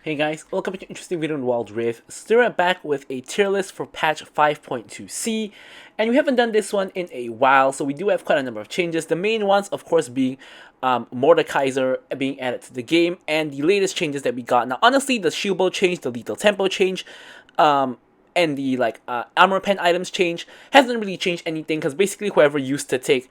Hey guys, welcome to an interesting video on Wild Rift. Still right back with a tier list for patch 5.2c, and we haven't done this one in a while, so we do have quite a number of changes. The main ones, of course, being Mordekaiser being added to the game, and the latest changes that we got. Now, honestly, the shield bow change, the lethal tempo change, and the armor pen items change hasn't really changed anything, because basically whoever used to take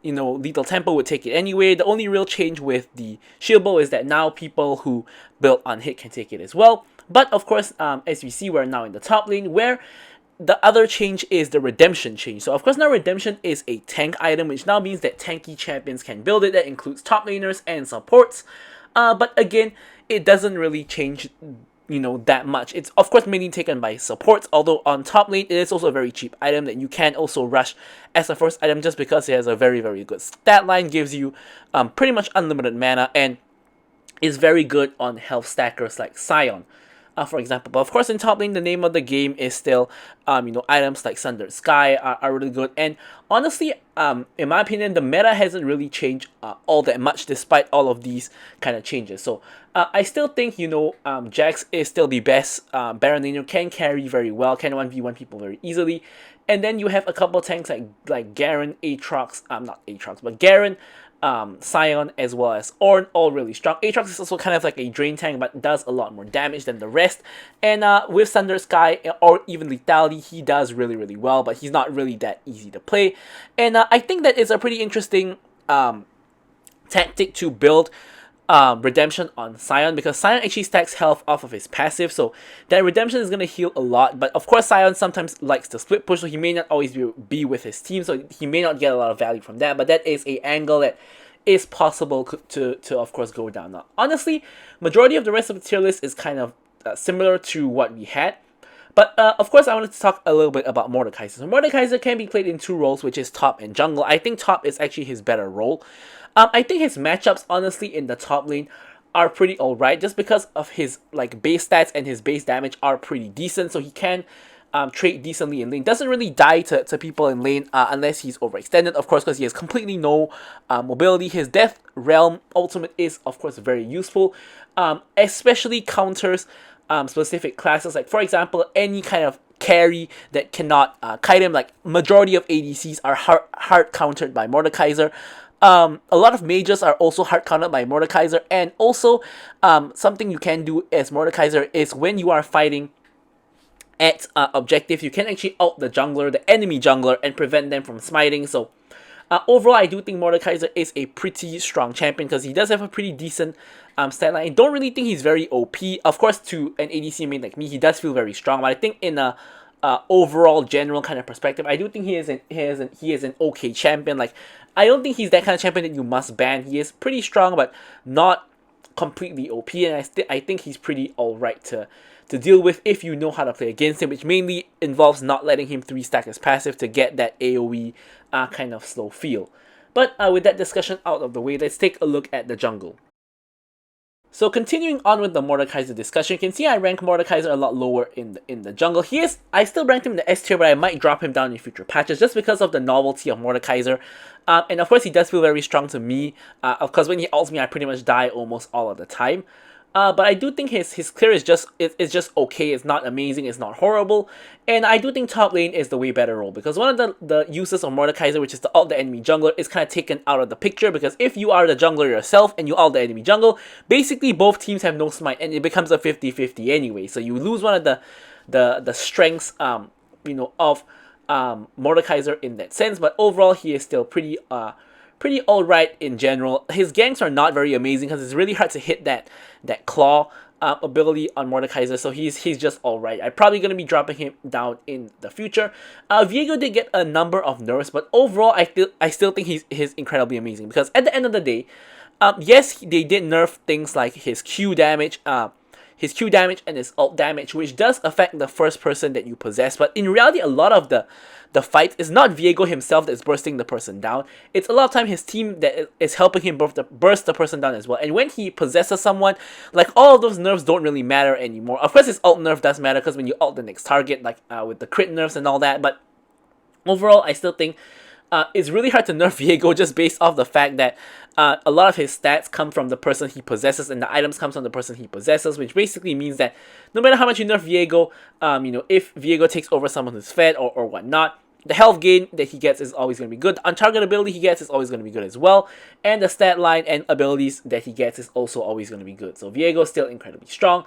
lethal tempo would take it anyway. The only real change with the shield bow is that now people who build on hit can take it as well. But of course, as we see, we're now in the top lane, where the other change is the redemption change. So of course now redemption is a tank item, which now means that tanky champions can build it. That includes top laners and supports. But again, it doesn't really change that much. It's of course mainly taken by supports, although on top lane it is also a very cheap item that you can also rush as a first item, just because it has a very good stat line, gives you pretty much unlimited mana, and is very good on health stackers like Sion, for example. But of course in top lane, the name of the game is still items like Sundered Sky are really good. And honestly, in my opinion, the meta hasn't really changed all that much despite all of these kind of changes. So I still think Jax is still the best Baron laner, can carry very well, can 1v1 people very easily. And then you have a couple tanks like Garen, Aatrox, not Aatrox, but Garen, Sion, as well as Ornn, all really strong. Aatrox is also kind of like a drain tank, but does a lot more damage than the rest. And with Thunder Sky or even Lethality, he does really well, but he's not really that easy to play. And I think that is a pretty interesting tactic to build redemption on Sion, because Sion actually stacks health off of his passive, so that redemption is going to heal a lot. But of course Sion sometimes likes to split push, so he may not always be with his team, so he may not get a lot of value from that. But that is a angle that is possible to of course go down. Now honestly, majority of the rest of the tier list is kind of similar to what we had. But of course I wanted to talk a little bit about Mordekaiser. So Mordekaiser can be played in two roles, which is top and jungle. I think top is actually his better role. I think his matchups, honestly, in the top lane are pretty alright, just because of his base stats and his base damage are pretty decent, so he can trade decently in lane. Doesn't really die to people in lane unless he's overextended, of course, because he has completely no mobility. His Death Realm ultimate is, of course, very useful, especially counters specific classes, like for example any kind of carry that cannot kite him. Like majority of ADCs are hard countered by Mordekaiser. A lot of mages are also hard countered by Mordekaiser, and also something you can do as Mordekaiser is when you are fighting at objective, you can actually ult the jungler, the enemy jungler, and prevent them from smiting. So overall, I do think Mordekaiser is a pretty strong champion, because he does have a pretty decent stat line. I don't really think he's very OP. Of course, to an ADC main like me, he does feel very strong, but I think in a overall general kind of perspective, I do think he is an okay champion. Like, I don't think he's that kind of champion that you must ban. He is pretty strong, but not completely OP, and I think he's pretty alright to deal with if you know how to play against him, which mainly involves not letting him 3-stack his passive to get that AoE kind of slow feel. But with that discussion out of the way, let's take a look at the jungle. So continuing on with the Mordekaiser discussion, you can see I rank Mordekaiser a lot lower in the jungle. I still ranked him in the S tier, but I might drop him down in future patches just because of the novelty of Mordekaiser. And of course he does feel very strong to me. Of course when he ults me, I pretty much die almost all of the time. But I do think his clear is just okay. It's not amazing, it's not horrible. And I do think top lane is the way better role, because one of the uses of Mordekaiser, which is to ult the enemy jungler, is kind of taken out of the picture, because if you are the jungler yourself and you ult the enemy jungle, basically both teams have no smite, and it becomes a 50-50 anyway. So you lose one of the strengths of Mordekaiser in that sense. But overall he is still pretty alright in general. His ganks are not very amazing, because it's really hard to hit that claw ability on Mordekaiser, so he's just alright. I'm probably going to be dropping him down in the future. Viego did get a number of nerfs, but overall I still think he's incredibly amazing, because at the end of the day, yes, they did nerf things like his Q damage, and his ult damage, which does affect the first person that you possess. But in reality, a lot of the fight is not Viego himself that's bursting the person down. It's a lot of time his team that is helping him burst the person down as well. And when he possesses someone, like, all of those nerfs don't really matter anymore. Of course his ult nerf does matter, because when you ult the next target, like with the crit nerfs and all that. But overall, I still think it's really hard to nerf Viego, just based off the fact that a lot of his stats come from the person he possesses, and the items comes from the person he possesses, which basically means that no matter how much you nerf Viego, if Viego takes over someone who's fed or whatnot, the health gain that he gets is always going to be good. The on-target ability he gets is always going to be good as well. And the stat line and abilities that he gets is also always going to be good. So Viego is still incredibly strong.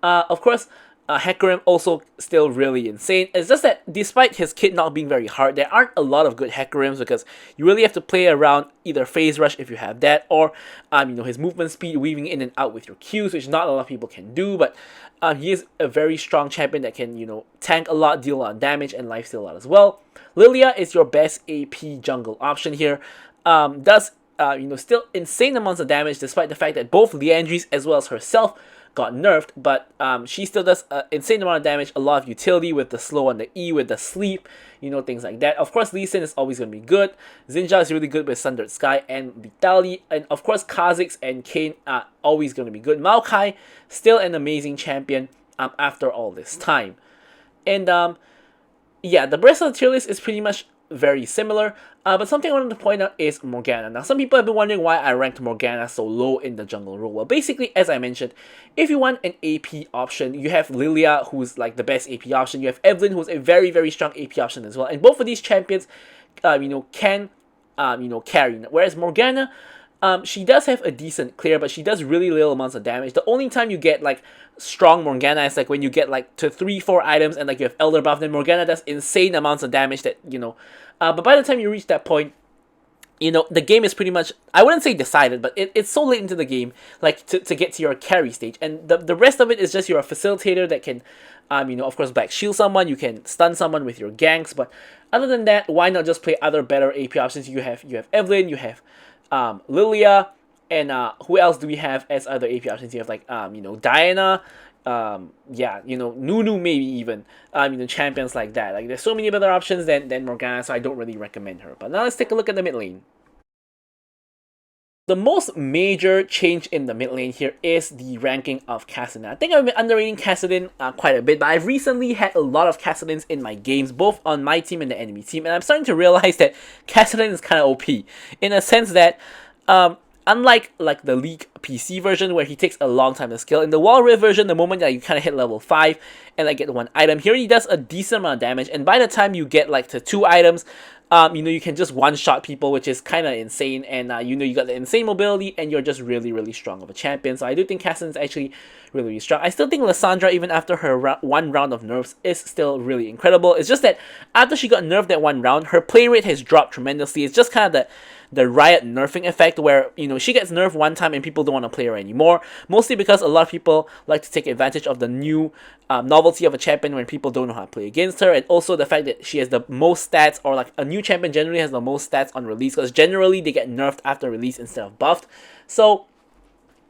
Of course, Hecarim also still really insane. It's just that despite his kit not being very hard, there aren't a lot of good Hecarims because you really have to play around either phase rush if you have that, or his movement speed, weaving in and out with your Qs, which not a lot of people can do. But he is a very strong champion that can tank a lot, deal a lot of damage, and lifesteal a lot as well. Lilia is your best AP jungle option here. Does still insane amounts of damage despite the fact that both Liandry's as well as herself got nerfed, but she still does an insane amount of damage, a lot of utility with the slow on the E, with the sleep, things like that. Of course, Lee Sin is always going to be good. Xinjia is really good with Sundered Sky and Vitali, and of course, Kha'Zix and Kayn are always going to be good. Maokai, still an amazing champion after all this time. And yeah, the rest of the tier list is pretty much very similar, but something I wanted to point out is Morgana. Now, some people have been wondering why I ranked Morgana so low in the jungle role. Well, basically, as I mentioned, if you want an AP option, you have Lilia, who's like the best AP option. You have Evelynn, who's a very, very strong AP option as well. And both of these champions, can, carry. Whereas Morgana, she does have a decent clear, but she does really little amounts of damage. The only time you get like strong Morgana is like when you get like to 3-4 items and like you have Elder buff, then Morgana does insane amounts of damage that but by the time you reach that point, the game is pretty much, I wouldn't say decided, but it's so late into the game, like to get to your carry stage, and the rest of it is just you're a facilitator that can of course black shield someone, you can stun someone with your ganks, but other than that, why not just play other better AP options? You have Evelynn, you have Lilia, and who else do we have as other AP options? You have like Diana, Nunu maybe even, champions like that. Like there's so many better options than Morgana, so I don't really recommend her. But now let's take a look at the mid lane. The most major change in the mid lane here is the ranking of Kassadin. I think I've been underrating Kassadin quite a bit, but I've recently had a lot of Kassadins in my games, both on my team and the enemy team, and I'm starting to realize that Kassadin is kind of OP, in a sense that, unlike like the League PC version where he takes a long time to skill, in the Wall Rift version, the moment that you kind of hit level 5 and like get one item, here he does a decent amount of damage, and by the time you get like to 2 items, you can just one-shot people, which is kind of insane, and you got the insane mobility, and you're just really, really strong of a champion. So I do think Kassadin is actually really, really strong. I still think Lissandra, even after her one round of nerfs, is still really incredible. It's just that after she got nerfed that one round, her play rate has dropped tremendously. It's just kind of the Riot nerfing effect where, she gets nerfed one time and people don't want to play her anymore. Mostly because a lot of people like to take advantage of the new novelty of a champion when people don't know how to play against her. And also the fact that she has the most stats, or like a new champion generally has the most stats on release, because generally they get nerfed after release instead of buffed. So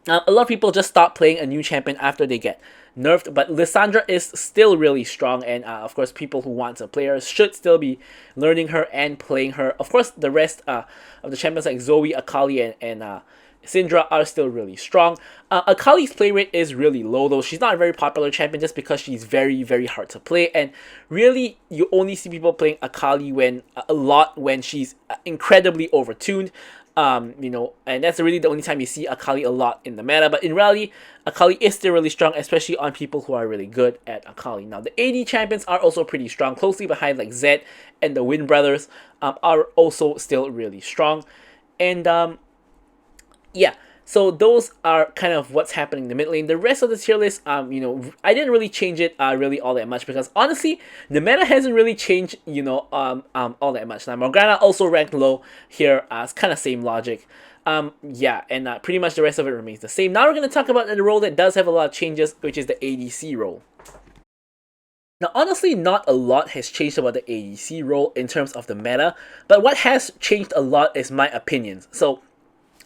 a lot of people just stop playing a new champion after they get nerfed, but Lissandra is still really strong, and of course people who want to play her should still be learning her and playing her. Of course the rest of the champions like Zoe, Akali, and Syndra are still really strong. Akali's play rate is really low though. She's not a very popular champion just because she's very, very hard to play, and really you only see people playing Akali when she's incredibly overtuned. And that's really the only time you see Akali a lot in the meta. But in reality, Akali is still really strong, especially on people who are really good at Akali. Now, the AD champions are also pretty strong, closely behind like Zed and the Wind Brothers are also still really strong. And yeah, so those are kind of what's happening in the mid lane. The rest of the tier list, I didn't really change it really all that much, because honestly, the meta hasn't really changed, all that much. Now, Morgana also ranked low here, it's kind of same logic. Yeah, and pretty much the rest of it remains the same. Now we're going to talk about the role that does have a lot of changes, which is the ADC role. Now, honestly, not a lot has changed about the ADC role in terms of the meta, but what has changed a lot is my opinions. So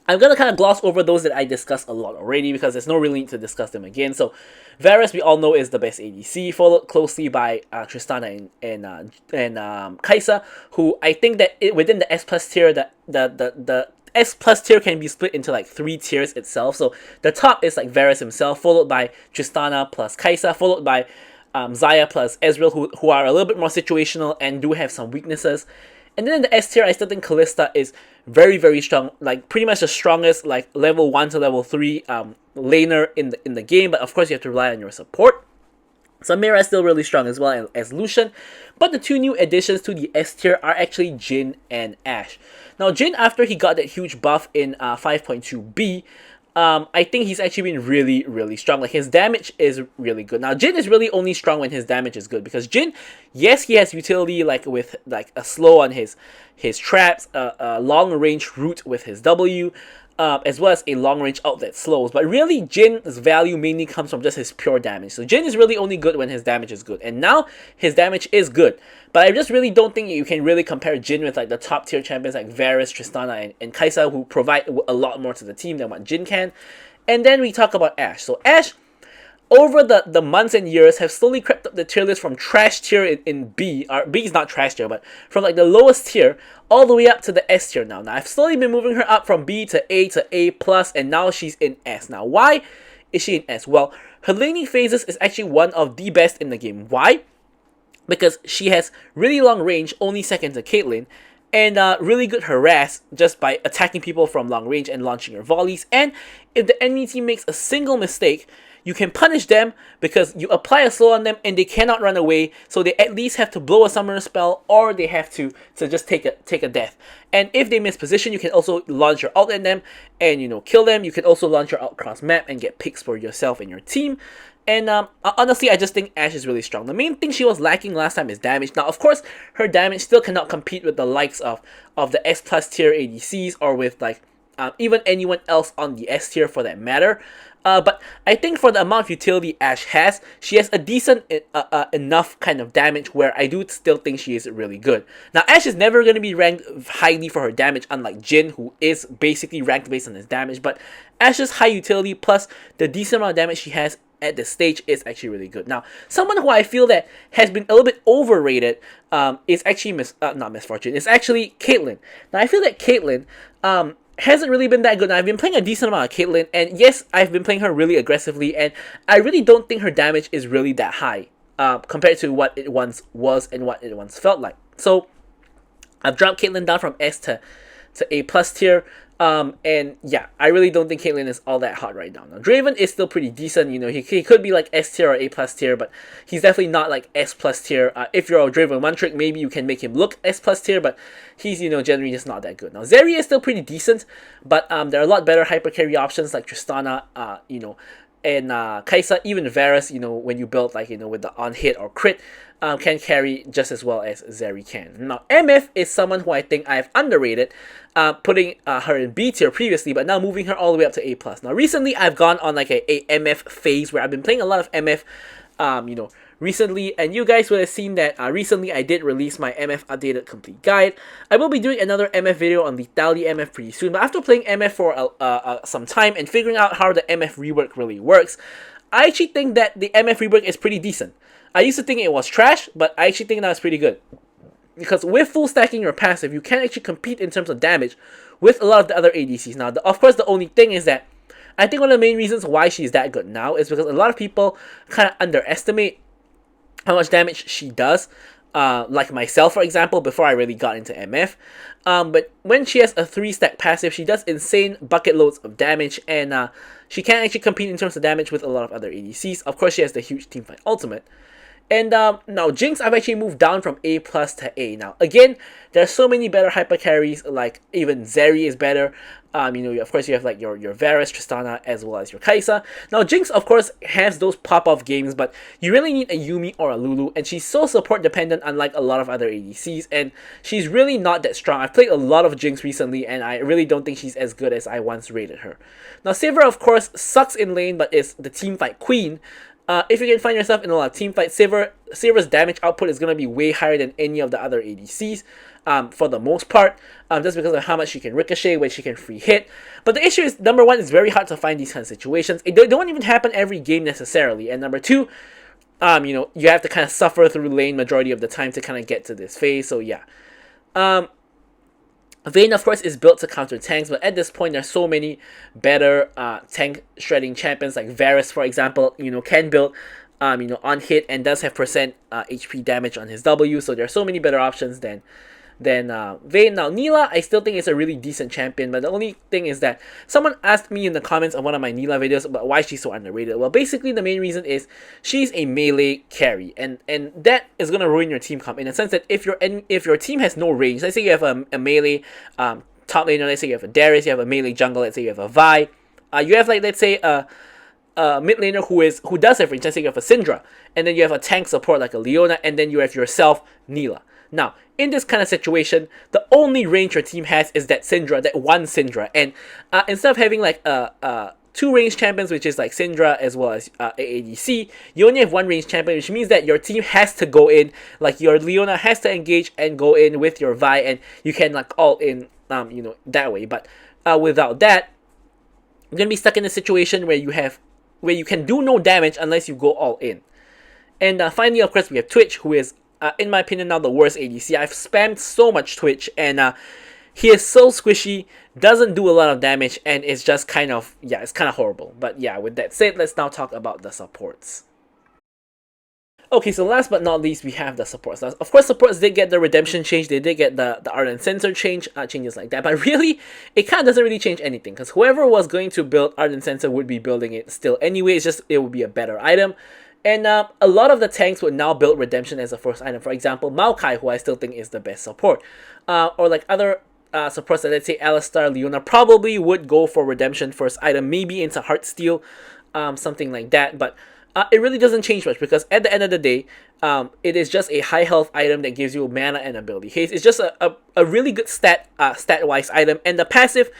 I'm going to kind of gloss over those that I discussed a lot already, because there's no really need to discuss them again. So Varus, we all know, is the best ADC, followed closely by Tristana and Kai'Sa, who I think that within the S plus tier, the S plus tier can be split into like 3 tiers itself. So the top is like Varus himself, followed by Tristana plus Kai'Sa, followed by Xayah plus Ezreal, who are a little bit more situational and do have some weaknesses. And then in the S tier, I still think Kalista is very, very strong. Like, pretty much the strongest, like, level 1 to level 3 laner in the game. But of course, you have to rely on your support. Samira is still really strong as well as Lucian. But the two new additions to the S tier are actually Jhin and Ashe. Now, Jhin, after he got that huge buff in 5.2b, I think he's actually been really, really strong. Like, his damage is really good. Now, Jhin is really only strong when his damage is good, because Jhin, yes, he has utility like with like a slow on his traps, a long range root with his W, as well as a long range ult that slows. But really, Jin's value mainly comes from just his pure damage. So Jhin is really only good when his damage is good, and now his damage is good. But I just really don't think you can really compare Jhin with like the top tier champions like Varus, Tristana, and Kai'Sa, who provide a lot more to the team than what Jhin can. And then we talk about Ashe. So Ashe, over the months and years, have slowly crept up the tier list from trash tier in B, or B is not trash tier, but from like the lowest tier all the way up to the S tier now. Now, I've slowly been moving her up from B to A plus, and now she's in S. Now, why is she in S? Well, her laning phases is actually one of the best in the game. Why? Because she has really long range, only second to Caitlyn, and really good harass just by attacking people from long range and launching her volleys. And if the enemy team makes a single mistake, you can punish them because you apply a slow on them and they cannot run away, so they at least have to blow a summoner spell, or they have to just take a death. And if they miss position, you can also launch your ult at them and, you know, kill them. You can also launch your ult cross map and get picks for yourself and your team. And honestly, I just think Ashe is really strong. The main thing she was lacking last time is damage. Now, of course, her damage still cannot compete with the likes of the S plus tier ADCs, or with like even anyone else on the S tier for that matter. But I think for the amount of utility Ashe has, she has a decent enough kind of damage where I do still think she is really good. Now, Ashe is never going to be ranked highly for her damage, unlike Jhin, who is basically ranked based on his damage. But Ashe's high utility plus the decent amount of damage she has at this stage is actually really good. Now, someone who I feel that has been a little bit overrated is actually not Misfortune. It's actually Caitlyn. Now, I feel that Caitlyn hasn't really been that good. Now, I've been playing a decent amount of Caitlyn, and yes, I've been playing her really aggressively, and I really don't think her damage is really that high compared to what it once was and what it once felt like. So, I've dropped Caitlyn down from S to A plus tier. And yeah, I really don't think Caitlyn is all that hot right now. Now, Draven is still pretty decent. You know, he could be like S tier or A plus tier, but he's definitely not like S plus tier. If you're a Draven one trick, maybe you can make him look S plus tier, but he's, you know, generally just not that good. Now, Zeri is still pretty decent, but there are a lot better hyper carry options like Tristana, you know, and Kai'Sa, even Varus, you know, when you build like, you know, with the on hit or crit, can carry just as well as Zeri can. Now, MF is someone who I think I've underrated, putting her in B tier previously, but now moving her all the way up to A+. Now, recently, I've gone on like a MF phase where I've been playing a lot of MF, you know, recently, and you guys would have seen that recently I did release my MF updated complete guide. I will be doing another MF video on Lethality MF pretty soon, but after playing MF for some time and figuring out how the MF rework really works, I actually think that the MF rework is pretty decent. I used to think it was trash, but I actually think now it's pretty good. Because with full stacking your passive, you can actually compete in terms of damage with a lot of the other ADCs. Now, of course, the only thing is that I think one of the main reasons why she's that good now is because a lot of people kind of underestimate how much damage she does. Like myself, for example, before I really got into MF. But when she has a 3-stack passive, she does insane bucket loads of damage, and she can actually compete in terms of damage with a lot of other ADCs. Of course, she has the huge teamfight ultimate. And now Jinx, I've actually moved down from A plus to A. Now, again, there are so many better hyper carries, like even Zeri is better. You know, of course, you have like your Varus, Tristana, as well as your Kai'Sa. Now, Jinx, of course, has those pop-off games, but you really need a Yuumi or a Lulu, and she's so support-dependent, unlike a lot of other ADCs, and she's really not that strong. I've played a lot of Jinx recently, and I really don't think she's as good as I once rated her. Now, Sivir, of course, sucks in lane, but is the teamfight queen. If you can find yourself in a lot of teamfights, Sivir's damage output is going to be way higher than any of the other ADCs, for the most part, just because of how much she can ricochet, when she can free hit. But the issue is, number one, it's very hard to find these kind of situations. They don't even happen every game necessarily, and number two, you know, you have to kind of suffer through lane majority of the time to kind of get to this phase, so yeah. Vayne, of course, is built to counter tanks, but at this point, there's so many better tank shredding champions, like Varus, for example, you know, can build, you know, on hit and does have percent HP damage on his W, so there are so many better options than than Vayne. Now, Neela, I still think is a really decent champion, but the only thing is that someone asked me in the comments of one of my Neela videos about why she's so underrated. Well, basically, the main reason is she's a melee carry, and that is going to ruin your team comp in the sense that if your team has no range, let's say you have a melee top laner, let's say you have a Darius, you have a melee jungle, let's say you have a Vi, you have, like, let's say a mid laner who does have range, let's say you have a Syndra, and then you have a tank support like a Leona, and then you have yourself Neela. Now, in this kind of situation, the only range your team has is that Syndra, that one Syndra, and instead of having like two range champions, which is like Syndra as well as AADC, you only have one range champion, which means that your team has to go in, like your Leona has to engage and go in with your Vi, and you can like all in, that way. But without that, you're gonna be stuck in a situation where you can do no damage unless you go all in. And finally, of course, we have Twitch, who is, in my opinion, now the worst ADC. I've spammed so much Twitch, and he is so squishy, doesn't do a lot of damage, and it's just kind of, it's kind of horrible. But yeah, with that said, let's now talk about the supports. Okay, so last but not least, we have the supports. Now, of course, supports did get the redemption change, they did get the Ardent Censer change, changes like that, but really, it kind of doesn't really change anything, because whoever was going to build Ardent Censer would be building it still anyway, it's just, it would be a better item. And a lot of the tanks would now build redemption as a first item. For example, Maokai, who I still think is the best support. Or like other supports, that let's say Alistar, Leona, probably would go for redemption first item, maybe into Heartsteel, something like that. But it really doesn't change much, because at the end of the day, it is just a high health item that gives you mana and ability haste. It's just a really good stat-wise item, and the passive,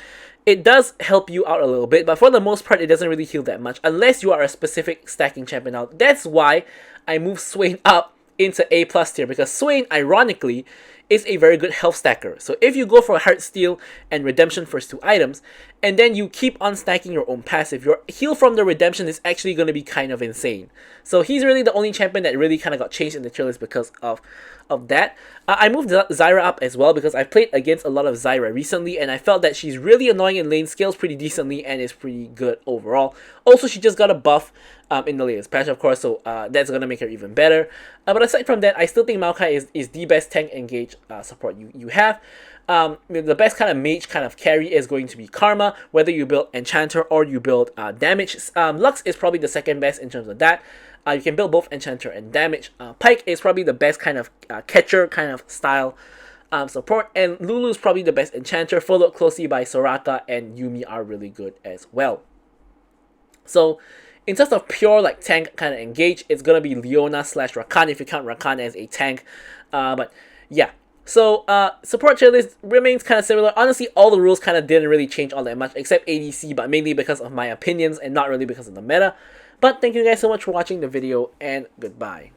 it does help you out a little bit, but for the most part, it doesn't really heal that much, unless you are a specific stacking champion. Now, that's why I moved Swain up into A+ tier, because Swain, ironically, is a very good health stacker. So if you go for Heartsteel and Redemption first two items, and then you keep on stacking your own passive, your heal from the Redemption is actually going to be kind of insane. So he's really the only champion that really kind of got changed in the tier list because of that. I moved Zyra up as well, because I played against a lot of Zyra recently, and I felt that she's really annoying in lane, scales pretty decently, and is pretty good overall. Also, she just got a buff in the latest patch, of course, so that's going to make her even better. But aside from that, I still think Maokai is the best tank engage support you have. The best kind of mage kind of carry is going to be Karma, whether you build Enchanter or you build damage. Lux is probably the second best in terms of that. You can build both Enchanter and damage. Pyke is probably the best kind of catcher kind of style support, and Lulu is probably the best Enchanter, followed closely by Soraka, and Yuumi are really good as well. So in terms of pure like tank kind of engage, it's gonna be Leona / Rakan, if you count Rakan as a tank. But yeah. So, support tier list remains kind of similar. Honestly, all the rules kind of didn't really change all that much, except ADC, but mainly because of my opinions and not really because of the meta. But thank you guys so much for watching the video, and goodbye.